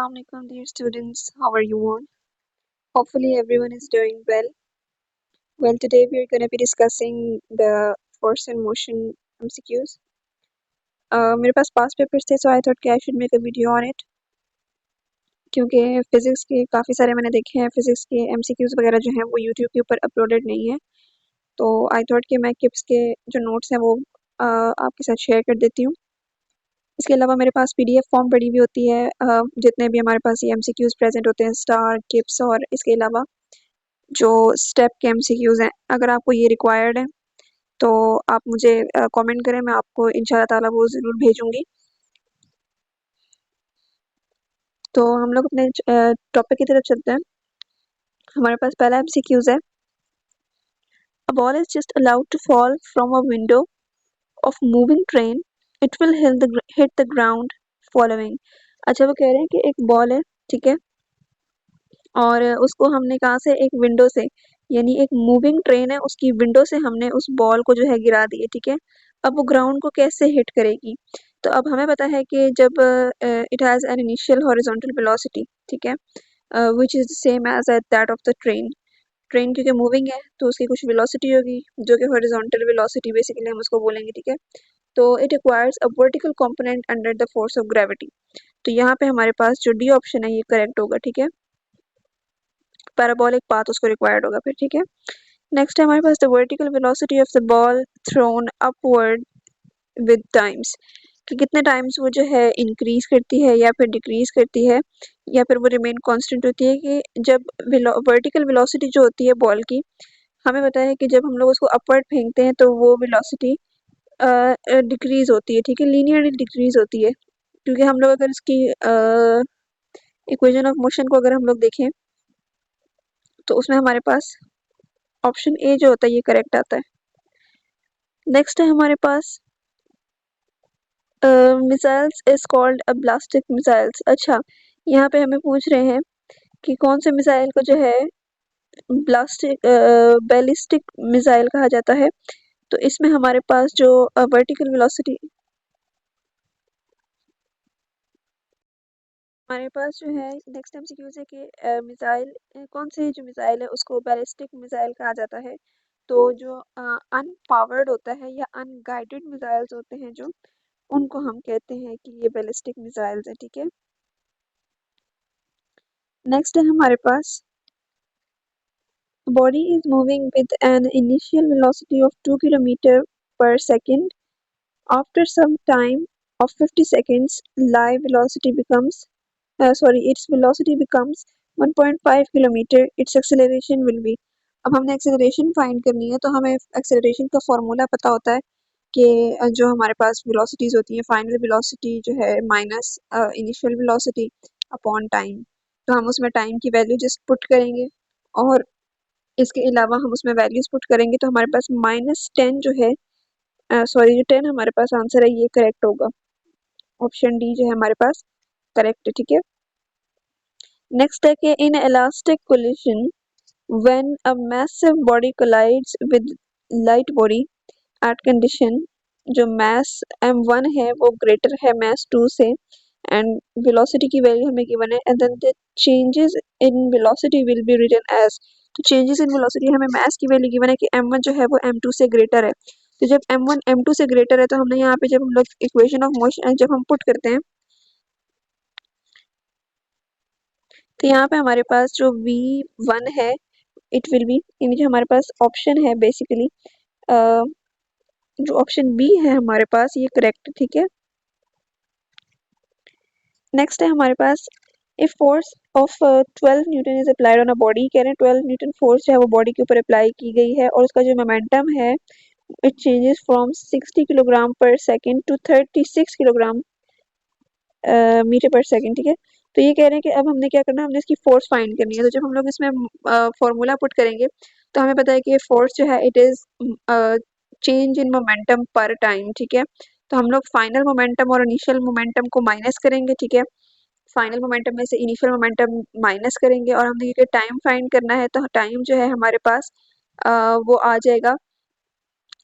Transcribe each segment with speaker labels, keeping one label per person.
Speaker 1: Assalamualaikum dear students, how are you all? Hopefully everyone is doing well. Well, today we are going to be discussing the force and motion MCQs. मेरे पास past papers थे, so I thought I should make a video on it. क्योंकि physics के काफ़ी सारे मैंने देखे हैं, physics के MCQs वगैरह जो हैं वो यूट्यूब के ऊपर अपलोडेड नहीं है, तो आई थॉट कि मैं किप्स के जो नोट्स हैं वो आपके साथ शेयर कर देती हूँ। इसके अलावा मेरे पास PDF फॉर्म पड़ी हुई होती है, जितने भी हमारे पास ये MCQs प्रेजेंट होते हैं, स्टार, किप्स और इसके अलावा जो स्टेप के MCQs हैं, अगर आपको ये रिक्वायर्ड है तो आप मुझे कमेंट करें, मैं आपको इंशाल्लाह ताला वो ज़रूर भेजूंगी। तो हम लोग अपने टॉपिक की तरफ चलते हैं। हमारे पास पहला MCQs है, a ball is just allowed to fall from a window of moving train, it will hit the ground following. अच्छा, वो कह रहे हैं कि एक बॉल है, ठीक है, और उसको हमने कहाँ से, एक विंडो से, यानी एक मूविंग ट्रेन है, उसकी विंडो से हमने उस बॉल को जो है गिरा दिए, ठीक है। अब वो ग्राउंड को कैसे हिट करेगी? तो अब हमें पता है कि जब it has an initial horizontal velocity, ठीक है, which is same as at that of the train. Train क्योंकि मूविंग है तो उसकी कुछ वेलोसिटी होगी जो कि हॉरिजॉन्टल वेलोसिटी बेसिकली हम उसको बोलेंगे, ठीक है। तो it requires a vertical component under the force of gravity. तो यहाँ पे हमारे पास जो डी ऑप्शन है ये करेक्ट होगा, ठीक है। पैराबोलिक पाथ उसको रिक्वायर्ड होगा फिर, ठीक है। नेक्स्ट है हमारे पास the vertical velocity of the ball thrown upward with times, कि कितने टाइम्स वो जो है इंक्रीज करती है या फिर डिक्रीज करती है या फिर वो रिमेन कांस्टेंट होती है। कि जब वर्टिकल वेलोसिटी जो होती है बॉल की, हमें पता है कि जब हम लोग उसको अपवर्ड फेंकते हैं तो वो वेलोसिटी डिक्रीज होती है, ठीक है, लीनियरली डिक्रीज होती है। क्योंकि हम लोग अगर इसकी इक्वेशन ऑफ मोशन को अगर हम लोग देखें तो उसमें हमारे पास ऑप्शन ए जो होता है ये करेक्ट आता है। नेक्स्ट है हमारे पास missiles is called a ballistic missiles. अच्छा, यहाँ पे हमें पूछ रहे हैं कि कौन से मिसाइल को जो है ब्लास्टिक बैलिस्टिक मिसाइल कहा जाता है। तो इसमें हमारे पास जो वर्टिकल वेलोसिटी, हमारे पास जो है नेक्स्ट MCQ है कि मिसाइल, कौन से जो मिसाइल है उसको बैलिस्टिक मिसाइल कहा जाता है। तो जो अनपावर्ड होता है या अनगाइडेड मिसाइल्स होते हैं जो, उनको हम कहते हैं कि ये बैलिस्टिक मिसाइल्स है, ठीक है। नेक्स्ट है हमारे पास body is moving with an initial velocity of 2 km per second. After some time of 50 seconds, its velocity becomes 1.5 km. Its acceleration will be. अब हमने acceleration फाइंड करनी है, तो हमें acceleration का फॉर्मूला पता होता है कि जो हमारे पास velocities होती है, फाइनल velocity जो है minus initial velocity upon time. तो हम उसमें टाइम की वैल्यू जस्ट पुट करेंगे और इसके अलावा हम उसमें वैल्यूज पुट करेंगे, तो हमारे पास -10 जो है, सॉरी जो 10 हमारे पास आंसर है ये करेक्ट होगा। ऑप्शन डी जो है हमारे पास करेक्ट है, ठीक है। नेक्स्ट है कि inelastic collision when a massive body collides with light body at condition, जो मास m1 है वो ग्रेटर है मास 2 से, एंड वेलोसिटी की वैल्यू हमें गिवन है, and then the changes in velocity will be written as. तो changes in velocity, हमें मास की वैल्यू गिवन है कि m1 जो है वो m2 से ग्रेटर है। तो जब m1 m2 से ग्रेटर है तो हमने यहाँ पे जब हम लोग इक्वेशन ऑफ मोशन जब हम पुट करते हैं, तो यहाँ पे हमारे पास जो v1 है इट विल बी, यानी जो हमारे पास ऑप्शन है बेसिकली, जो ऑप्शन बी है हमारे पास ये करेक्ट है, ठीक है। नेक्स्ट है हमारे पास if force of 12 newton is applied on a body, कह रहे हैं 12 न्यूटन फोर्स जो है वो बॉडी के ऊपर अप्लाई की गई है और उसका जो मोमेंटम है इट चेंजेस फ्रॉम 60 किलोग्राम पर second to 36 kilogram metre per second, ठीक है। तो ये कह रहे हैं कि अब हमने क्या करना है, हमने इसकी फोर्स फाइंड करनी है। तो जब हम लोग इसमें फॉर्मूला पुट करेंगे तो हमें पता है कि फोर्स जो है it is change in momentum पर टाइम, ठीक है। तो हम लोग फाइनल मोमेंटम और इनिशियल मोमेंटम को माइनस करेंगे, ठीक है। फाइनल मोमेंटम में से इनिशियल मोमेंटम माइनस करेंगे और हमने ये टाइम फाइंड करना है, तो टाइम जो है हमारे पास वो आ जाएगा,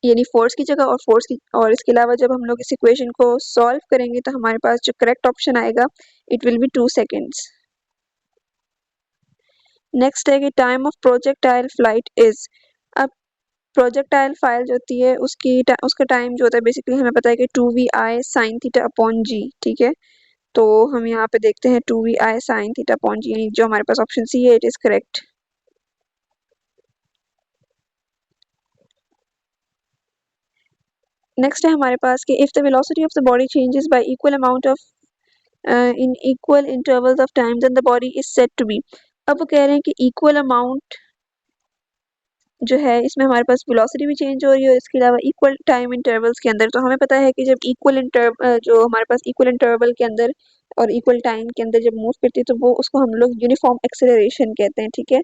Speaker 1: यानी फोर्स की जगह और फोर्स की, और इसके अलावा जब हम लोग इस इक्वेशन को सॉल्व करेंगे तो हमारे पास जो करेक्ट ऑप्शन आएगा it will B 2 seconds. Next है कि time of projectile flight is. अब प्रोजेक्टाइल फाइल जो होती है उसका टाइम जो होता है बेसिकली हमें पता है कि 2vi sin थीटा अपॉन जी, ठीक है। तो हम यहाँ पे देखते हैं 2vi sin थीटा अपॉन जी, जो हमारे पास ऑप्शन सी है इट इज करेक्ट। नेक्स्ट है हमारे पास कि if the velocity of the body changes by equal amount of in equal intervals of time then the body is said to be. अब वो कह रहे हैं कि इक्वल अमाउंट जो है इसमें हमारे पास वेलोसिटी भी चेंज हो रही है और इसके अलावा इक्वल टाइम इंटरवल्स के अंदर। तो हमें पता है कि जब जो हमारे पास इक्वल इंटरवल के अंदर और इक्वल टाइम के अंदर जब मूव करती है तो वो उसको हम लोग यूनिफॉर्म एक्सेलरेशन कहते हैं, ठीक है।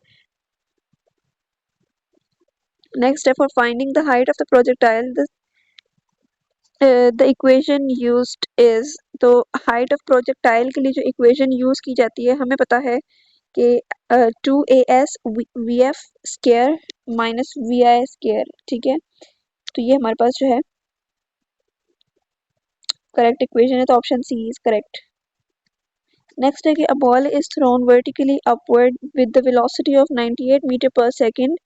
Speaker 1: नेक्स्ट है for finding the height of the projectile the equation used is. तो हाइट ऑफ प्रोजेक्टाइल के लिए जो इक्वेशन यूज की जाती है हमें पता है कि 2as vf square minus vi square, ठीक है। तो ये हमारे पास जो है करेक्ट इक्वेशन है, तो option C is correct. Next है कि a ball is thrown vertically upward with the velocity of 98 metre per second,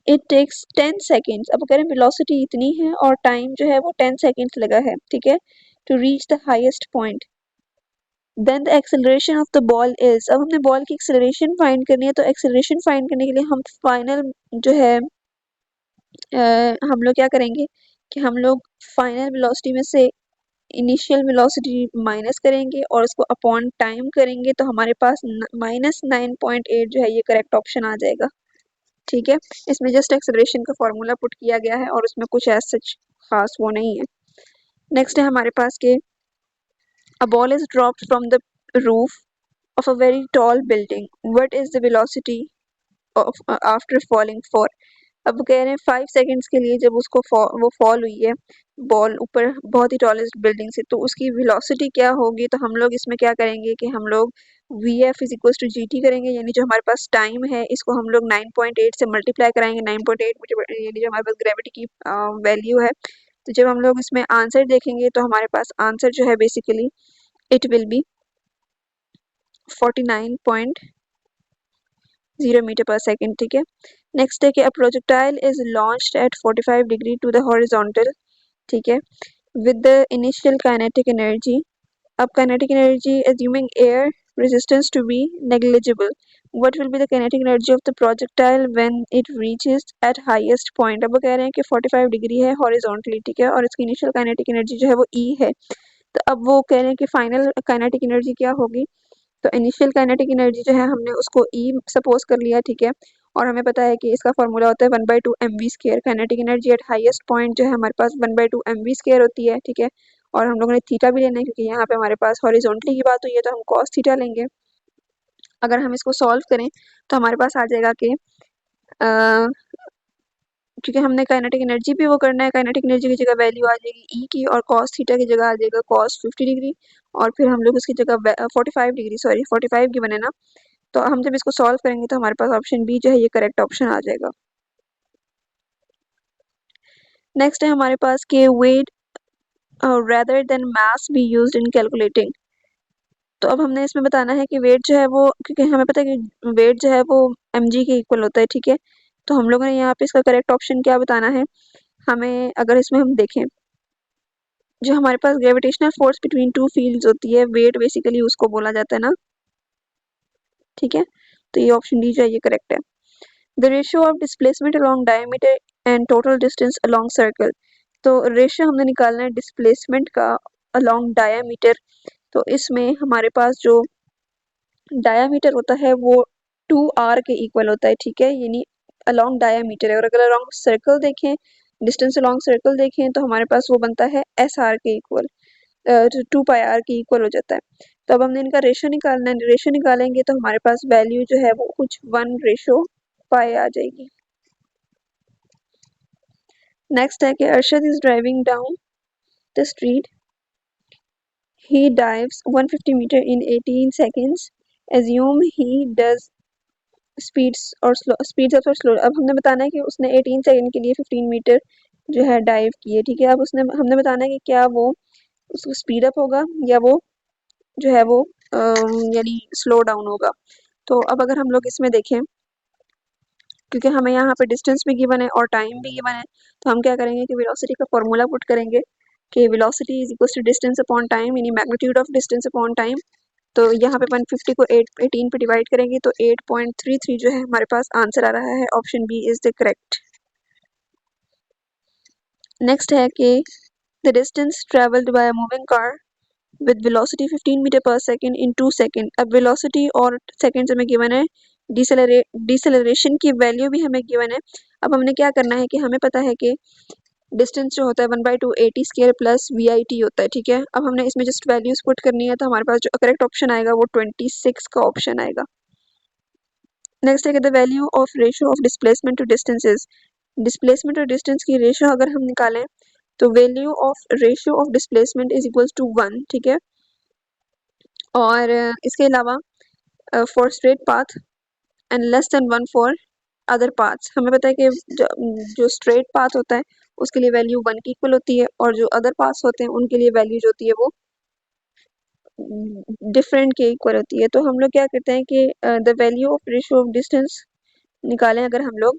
Speaker 1: it takes 10 seconds. अब कह रहे हैं वेलोसिटी इतनी है और टाइम जो है वो 10 सेकंड्स लगा है, ठीक है, to reach the highest point. Then the acceleration of the ball is. अब हमने बॉल की एक्सेलरेशन फाइंड करनी है, तो एक्सेलरेशन फाइंड करने के लिए हम फाइनल जो है हम लोग क्या करेंगे कि हम लोग फाइनल वेलोसिटी में से इनिशियल वेलोसिटी माइनस करेंगे और उसको अपॉन टाइम करेंगे, तो हमारे पास -9.8 जो है ये करेक्ट ऑप्शन आ जाएगा, ठीक है। इसमें जस्ट एक्सेलरेशन का फॉर्मूला पुट किया गया है और उसमें कुछ ऐसा सच खास वो नहीं है। नेक्स्ट है हमारे पास के अ ball is dropped from the roof of a very tall building, what is the velocity of after falling for. अब वो कह रहे हैं 5 सेकंड्स के लिए जब वो फॉल हुई है बॉल ऊपर बहुत ही टॉलेस्ट बिल्डिंग से, तो उसकी वेलोसिटी क्या होगी। तो हम लोग इसमें क्या करेंगे कि हम लोग vf is equal to gt करेंगे, यानी जो हमारे पास टाइम है इसको हम लोग 9.8 से मल्टीप्लाई कराएंगे। 9.8 यानी जो हमारे पास ग्रेविटी की वैल्यू है। तो जब हम लोग इसमें आंसर देखेंगे तो हमारे पास आंसर जो है basically it will be 49.0 metre per second, ठीक है। नेक्स्ट है कि a projectile is launched at 45 degree to the horizontal, ठीक है, with the initial kinetic energy. Up kinetic energy assuming air resistance to be negligible. What will be the kinetic energy of the projectile when it reaches at highest point? अब वो कह रहे हैं कि 45 degree है horizontally, ठीक है, और इसकी इनिशियल काइनेटिक एनर्जी जो है वो E है। तो अब वो कह रहे हैं कि फाइनल काइनेटिक एनर्जी क्या होगी। तो इनिशियल काइनेटिक एनर्जी जो है हमने उसको E सपोज कर लिया, ठीक है, और हमें पता है कि इसका फॉर्मूला होता है 1/2 mv square. Kinetic energy at highest point जो है हमारे पास 1/2 mv स्क्वायर होती है, ठीक है। और हम लोगों ने थीटा भी लेना है क्योंकि यहाँ पे हमारे पास हॉरिजॉन्टली की बात हुई है तो हम कॉस थीटा लेंगे। अगर हम इसको सॉल्व करें तो हमारे पास आ जाएगा कि क्योंकि हमने काइनेटिक एनर्जी भी वो करना है, काइनेटिक एनर्जी की जगह वैल्यू आ जाएगी ई की और कॉस थीटा की जगह आ जाएगा कॉस 50 डिग्री, और फिर हम लोग उसकी जगह 45 डिग्री, सॉरी 45 की बने ना। तो हम जब इसको सॉल्व करेंगे तो हमारे पास ऑप्शन बी जो है ये करेक्ट ऑप्शन आ जाएगा। नेक्स्ट है हमारे पास के weight rather than mass be used in calculating. तो अब हमने इसमें बताना है कि वेट जो है वो, क्योंकि हमें पता है कि वेट जो है वो mg के इक्वल होता है, ठीक है। तो हम लोगों ने यहाँ पे इसका करेक्ट ऑप्शन क्या बताना है। हमें अगर इसमें हम देखें जो हमारे पास gravitational force between two fields होती है, वेट बेसिकली उसको बोला जाता है ना, ठीक है। तो ये ऑप्शन डी जो है ये करेक्ट है। The ratio of displacement along diameter and total distance along circle. तो रेशियो हमने निकालना है डिस्प्लेसमेंट का अलोंग डायमीटर। तो इसमें हमारे पास जो डायमीटर होता है वो 2r के इक्वल होता है, ठीक है, यानी अलोंग डायमीटर है। और अगर अलोंग सर्कल देखें, डिस्टेंस अलोंग सर्कल देखें तो हमारे पास वो बनता है SR के इक्वल, 2πr के इक्वल हो जाता है। तो अब हमने इनका रेशियो निकालना है, रेशियो निकालेंगे तो हमारे पास वैल्यू जो है वो कुछ 1:π आ जाएगी। नेक्स्ट है कि Arshad is driving down the street, he dives 150 meter in 18 seconds, assume he does speeds और स्लो, स्पीड्स और स्लो। अब हमने बताना है कि उसने 18 सेकंड के लिए 15 मीटर जो है डाइव किए, ठीक है। अब उसने हमने बताना है कि क्या वो उसको स्पीड अप होगा या वो जो है वो यानी स्लो डाउन होगा। तो अब अगर हम लोग इसमें देखें, क्योंकि हमें यहाँ पे डिस्टेंस भी गिवन है और टाइम भी गिवन है, तो हम क्या करेंगे कि वेलोसिटी का फॉर्मूला पुट करेंगे कि velocity is equal to distance upon time, यानी magnitude of distance upon time. तो यहाँ पे 150 को 18 पे डिवाइड करेंगे तो 8.33 जो है हमारे पास आंसर आ रहा है। Option B is the correct. Next है कि the distance travelled by a moving car with velocity 15 metre per second in 2 second. अब वेलोसिटी और सेकंड्स में गिवन है, डिसेलरेशन की वैल्यू भी हमें गिवन है। अब हमने क्या करना है कि हमें पता है कि डिस्टेंस जो होता है 1/2 AT स्क्वायर प्लस VIT होता है, ठीक है। अब हमने इसमें जस्ट वैल्यूज पुट करनी है, तो हमारे पास जो करेक्ट ऑप्शन आएगा वो 26 का ऑप्शन आएगा। नेक्स्ट है कि the value of ratio of displacement to distances. Displacement और डिस्टेंस की रेशियो अगर हम निकालें तो value of ratio of displacement is equals to 1, ठीक है। और इसके अलावा for straight path and less than 1 for other paths. हमें पता है कि जो स्ट्रेट पाथ होता है उसके लिए वैल्यू 1 की इक्वल होती है, और जो अदर पाथ्स होते हैं उनके लिए वैल्यू जो होती है वो डिफरेंट के इक्वल होती है। तो हम लोग क्या करते हैं कि the value of ratio of distance निकालें अगर हम लोग,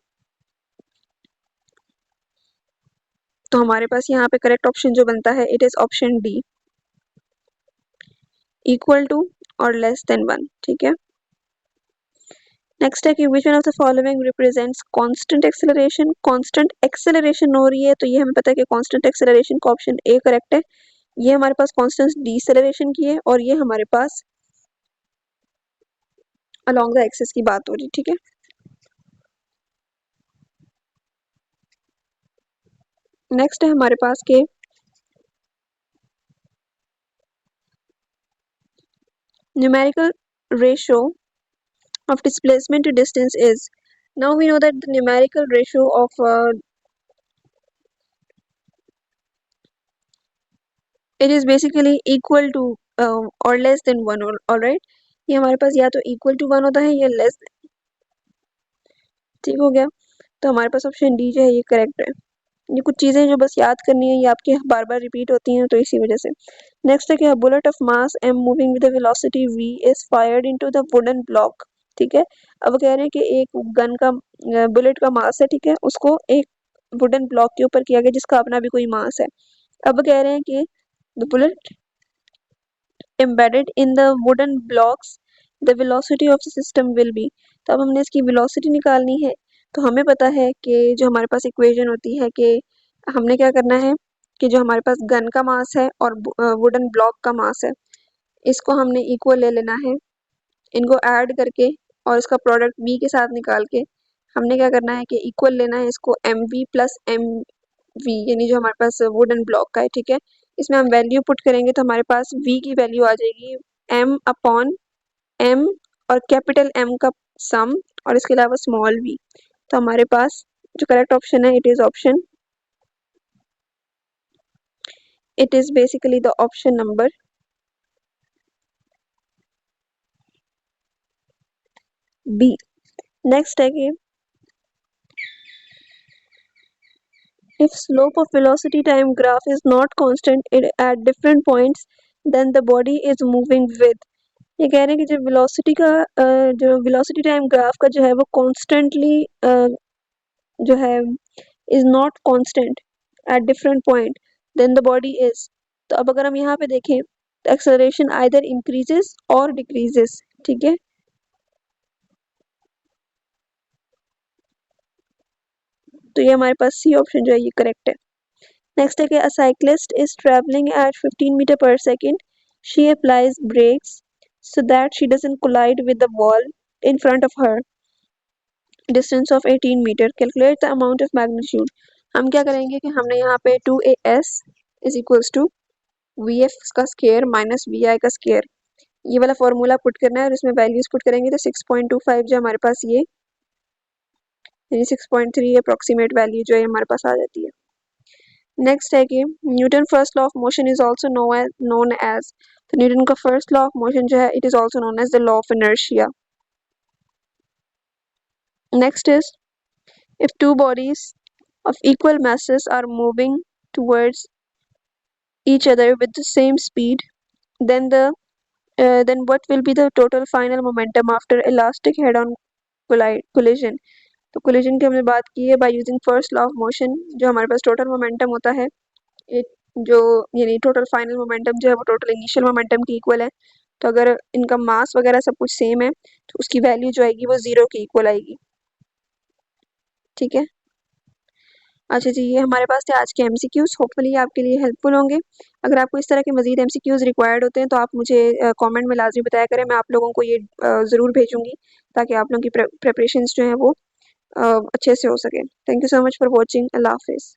Speaker 1: तो हमारे पास यहाँ पे करेक्ट ऑप्शन जो बनता है it is option D, equal to और लेस देन 1, ठीक है। नेक्स्ट है कि which one of the following represents constant acceleration. Constant acceleration हो रही है, तो ये हमें पता है कि कांस्टेंट एक्सेलरेशन का ऑप्शन ए करेक्ट है। ये हमारे पास कांस्टेंट डीसेलरेशन की है, और ये हमारे पास अलोंग द एक्सिस की बात हो रही है, ठीक है। नेक्स्ट है हमारे पास के numerical ratio of displacement to distance is. Now we know that the numerical ratio of it is basically equal to or less than 1, all right। ये हमारे पास या तो equal to 1 होता है या less, ठीक हो गया। तो हमारे पास ऑप्शन डी जो है ये करेक्ट है। ये कुछ चीज़ें जो बस याद करनी है, ये आपकी बार बार रिपीट होती हैं तो इसी वजह से। नेक्स्ट है कि bullet of mass m moving with velocity v is fired into the wooden block, ठीक है। अब वो कह रहे हैं कि एक गन का बुलेट का मास है, ठीक है, उसको एक वुडन ब्लॉक के ऊपर किया गया जिसका अपना भी कोई मास है। अब वो कह रहे हैं कि the bullet embedded in the wooden blocks the velocity of the system will be। तो अब हमने इसकी वेलोसिटी निकालनी है। तो हमें पता है कि जो हमारे पास इक्वेशन होती है कि हमने क्या करना है कि जो हमारे पास गन का मास है और वुडन ब्लॉक का मास है, इसको हमने इक्वल ले लेना है। इनको ऐड करके और इसका प्रोडक्ट बी के साथ निकाल के हमने क्या करना है कि इक्वल लेना है इसको M V plus M V, यानी जो हमारे पास वुडन ब्लॉक का है, ठीक है। इसमें हम वैल्यू पुट करेंगे तो हमारे पास v की वैल्यू आ जाएगी m अपॉन m और कैपिटल M का सम और इसके अलावा स्मॉल v। तो हमारे पास जो करेक्ट ऑप्शन है it is basically the option number B. Next है कि if slope of velocity time graph is not constant at different points then the body is moving with। ये कह रहे हैं कि जो वेलोसिटी का जो वेलोसिटी टाइम ग्राफ का जो है वो कॉन्स्टेंटली जो है is not constant at different point then the body is. तो अब अगर हम यहाँ पे देखें तो एक्सेलरेशन आइदर इंक्रीजेस और डिक्रीजेस, ठीक है। तो ये हमारे पास सी ऑप्शन जो है ये करेक्ट है। नेक्स्ट है कि a cyclist is travelling at 15 metre per second, she applies brakes so that she doesn't collide with the wall in front of her, distance of 18 metre, calculate the amount of magnitude. हम क्या करेंगे कि हमने यहाँ पे 2as is equals to vf का square minus vi का square, ये वाला फॉर्मूला पुट करना है और इसमें वैल्यूज पुट करेंगे तो 6.25 जो हमारे पास ये यानी 6.3 अप्रोक्सीमेट वैल्यू जो है हमारे पास आ जाती है। नेक्स्ट है कि Newton first law of motion is also known as. तो न्यूटन का फर्स्ट लॉ ऑफ मोशन जो है it is also known as the law of inertia. Next is if two bodies of equal masses are moving towards each other with the same speed, then then what will be the total final momentum after elastic head-on collision? तो collision की हमने बात की है by using first law of motion, जो हमारे पास total momentum होता है, एक जो यानी total final momentum जो है वो total initial momentum की equal है। तो अगर इनका मास वगैरह सब कुछ सेम है तो उसकी वैल्यू जो आएगी वो 0 की इक्वल आएगी। ठीक है, अच्छा जी, ये हमारे पास थे आज के एमसीक्यूज। होपफुली आपके लिए हेल्पफुल होंगे। अगर आपको इस तरह के मजीद एमसीक्यूज रिक्वायर्ड होते हैं तो आप मुझे कमेंट में लाजमी बताया करें, मैं आप लोगों को ये ज़रूर भेजूंगी ताकि आप लोगों की प्रिपरेशंस जो हैं वो अच्छे से हो सके। Thank you so much for watching. Allah हाफिज़।